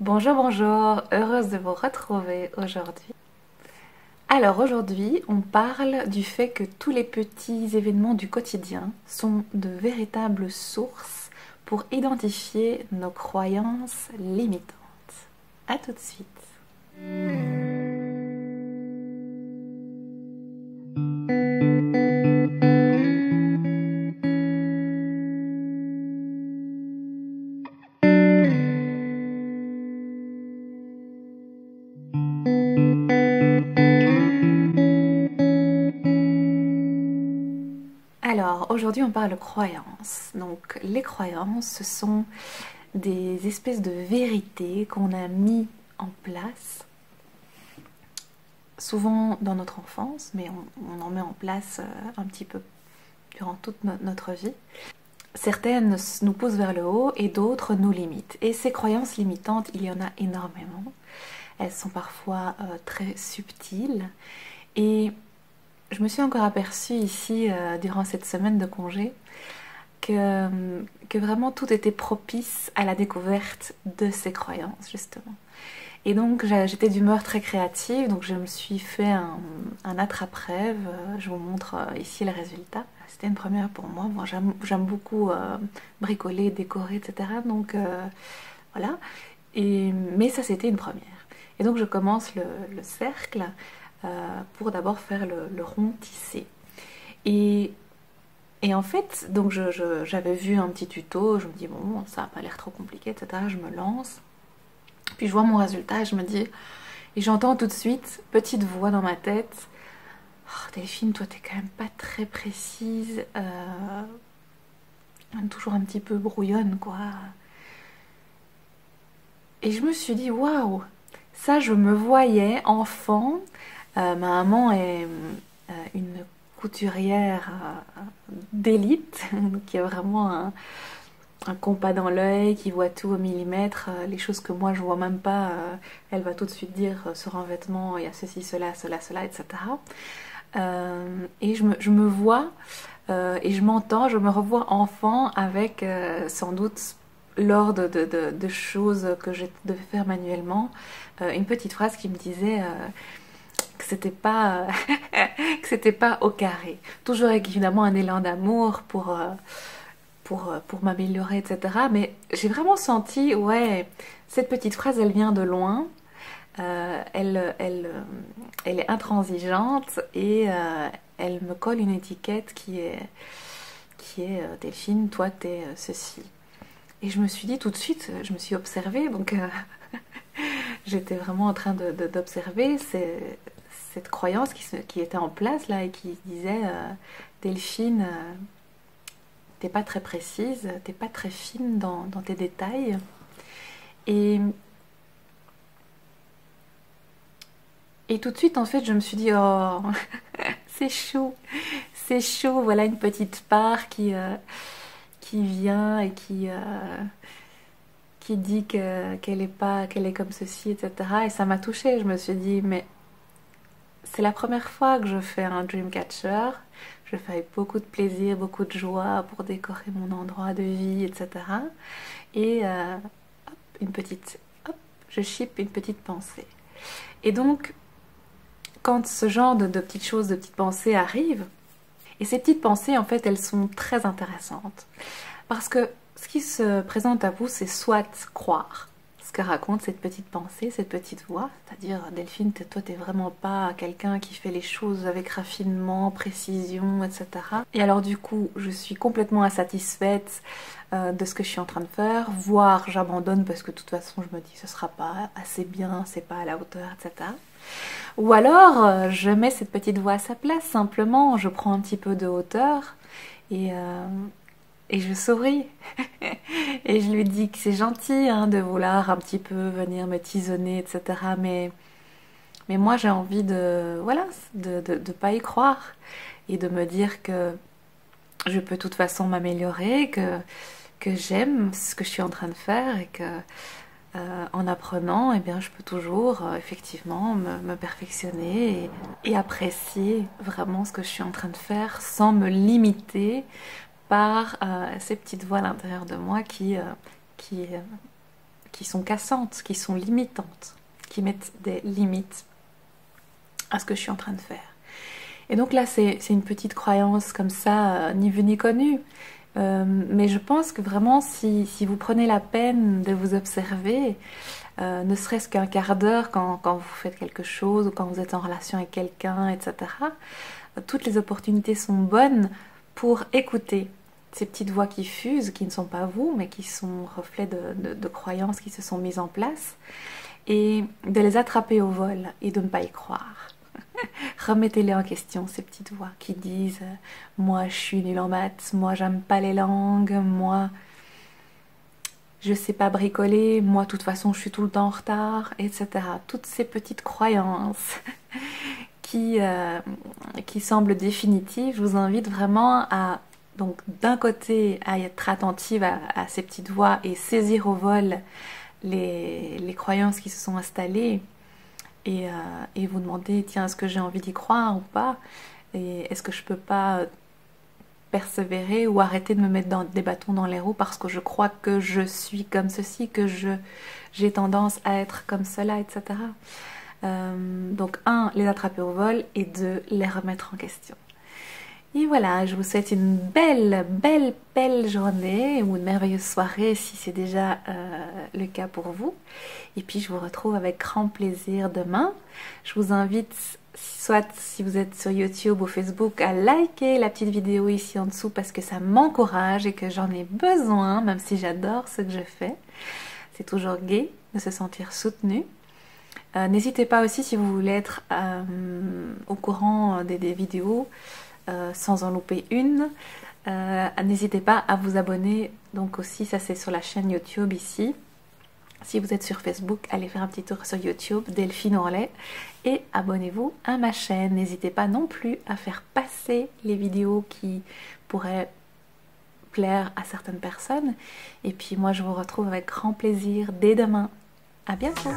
Bonjour, bonjour, heureuse de vous retrouver aujourd'hui. Alors aujourd'hui, on parle du fait que tous les petits événements du quotidien sont de véritables sources pour identifier nos croyances limitantes. A tout de suite. Alors, aujourd'hui, on parle de croyances. Donc, les croyances, ce sont des espèces de vérités qu'on a mis en place, souvent dans notre enfance, mais on en met en place un petit peu durant toute notre vie. Certaines nous poussent vers le haut et d'autres nous limitent. Et ces croyances limitantes, il y en a énormément. Elles sont parfois très subtiles. Et je me suis encore aperçue ici, durant cette semaine de congé, que vraiment tout était propice à la découverte de ces croyances, justement. Et donc j'étais d'humeur très créative, donc je me suis fait un attrape-rêve. Je vous montre ici le résultat. C'était une première pour moi. Bon, j'aime beaucoup bricoler, décorer, etc. Donc voilà. Mais ça, c'était une première. Et donc je commence le cercle pour d'abord faire le rond tissé. Et en fait, donc j'avais vu un petit tuto, je me dis bon, ça n'a pas l'air trop compliqué, etc. Je me lance. Puis je vois mon résultat et je me dis, et j'entends tout de suite, petite voix dans ma tête, oh, Delphine, toi t'es quand même pas très précise, toujours un petit peu brouillonne quoi. Et je me suis dit, waouh, ça je me voyais enfant, ma maman est une couturière d'élite, qui a vraiment un compas dans l'œil, qui voit tout au millimètre, les choses que moi je vois même pas, elle va tout de suite dire sur un vêtement il y a ceci, cela, cela, cela, etc. Et je me vois et je m'entends, je me revois enfant avec sans doute lors de choses que je devais faire manuellement, une petite phrase qui me disait que c'était pas que c'était pas au carré. Toujours avec évidemment un élan d'amour pour m'améliorer, etc. Mais j'ai vraiment senti, ouais, cette petite phrase, elle vient de loin, elle est intransigeante et elle me colle une étiquette qui est Delphine, toi t'es ceci. Et je me suis dit tout de suite, je me suis observée, donc j'étais vraiment en train d'observer cette croyance qui était en place là et qui disait Delphine, t'es pas très précise, t'es pas très fine dans tes détails. Et tout de suite, en fait, je me suis dit, oh, c'est chou, voilà une petite part qui vient et qui dit qu'elle est comme ceci, etc. Et ça m'a touchée, je me suis dit, mais c'est la première fois que je fais un Dreamcatcher. Je fais avec beaucoup de plaisir, beaucoup de joie pour décorer mon endroit de vie, etc. Et hop, hop, je ship une petite pensée. Et donc, quand ce genre de petites choses, de petites pensées arrivent, et ces petites pensées, en fait, elles sont très intéressantes. Parce que ce qui se présente à vous, c'est soit croire ce que raconte cette petite pensée, cette petite voix, c'est-à-dire Delphine, toi t'es vraiment pas quelqu'un qui fait les choses avec raffinement, précision, etc. Et alors du coup, je suis complètement insatisfaite de ce que je suis en train de faire, voire j'abandonne parce que de toute façon je me dis ce sera pas assez bien, c'est pas à la hauteur, etc. Ou alors je mets cette petite voix à sa place, simplement je prends un petit peu de hauteur et je souris et je lui dis que c'est gentil hein, de vouloir un petit peu venir me tisonner, etc. Mais moi j'ai envie voilà, de pas y croire et de me dire que je peux de toute façon m'améliorer, que j'aime ce que je suis en train de faire et que en apprenant, eh bien, je peux toujours effectivement me perfectionner et apprécier vraiment ce que je suis en train de faire sans me limiter par ces petites voix à l'intérieur de moi qui qui sont cassantes, qui sont limitantes, qui mettent des limites à ce que je suis en train de faire. Et donc là, c'est une petite croyance comme ça, ni vue ni connue. Mais je pense que vraiment, si vous prenez la peine de vous observer, ne serait-ce qu'un quart d'heure quand vous faites quelque chose ou quand vous êtes en relation avec quelqu'un, etc., toutes les opportunités sont bonnes pour écouter ces petites voix qui fusent, qui ne sont pas vous, mais qui sont reflets de croyances qui se sont mises en place, et de les attraper au vol et de ne pas y croire. Remettez-les en question, ces petites voix qui disent « Moi, je suis nulle en maths, moi, j'aime pas les langues, moi, je sais pas bricoler, moi, de toute façon, je suis tout le temps en retard, etc. » Toutes ces petites croyances qui semblent définitives, je vous invite vraiment à, donc, d'un côté, à être attentive à ces petites voix et saisir au vol les croyances qui se sont installées, et vous demander, tiens, est-ce que j'ai envie d'y croire ou pas, et est-ce que je peux pas persévérer ou arrêter de me mettre des bâtons dans les roues parce que je crois que je suis comme ceci, que j'ai tendance à être comme cela, etc. Donc les attraper au vol, et 2, les remettre en question. Et voilà, je vous souhaite une belle journée ou une merveilleuse soirée si c'est déjà le cas pour vous. Et puis je vous retrouve avec grand plaisir demain. Je vous invite, soit si vous êtes sur YouTube ou Facebook, à liker la petite vidéo ici en dessous parce que ça m'encourage et que j'en ai besoin, même si j'adore ce que je fais. C'est toujours gai de se sentir soutenu. N'hésitez pas aussi, si vous voulez être au courant des vidéos, sans en louper une, n'hésitez pas à vous abonner. Donc aussi, ça c'est sur la chaîne YouTube ici. Si vous êtes sur Facebook, allez faire un petit tour sur YouTube, Delphine Ourlet, et abonnez-vous à ma chaîne. N'hésitez pas non plus à faire passer les vidéos qui pourraient plaire à certaines personnes. Et puis moi, je vous retrouve avec grand plaisir dès demain. À bientôt!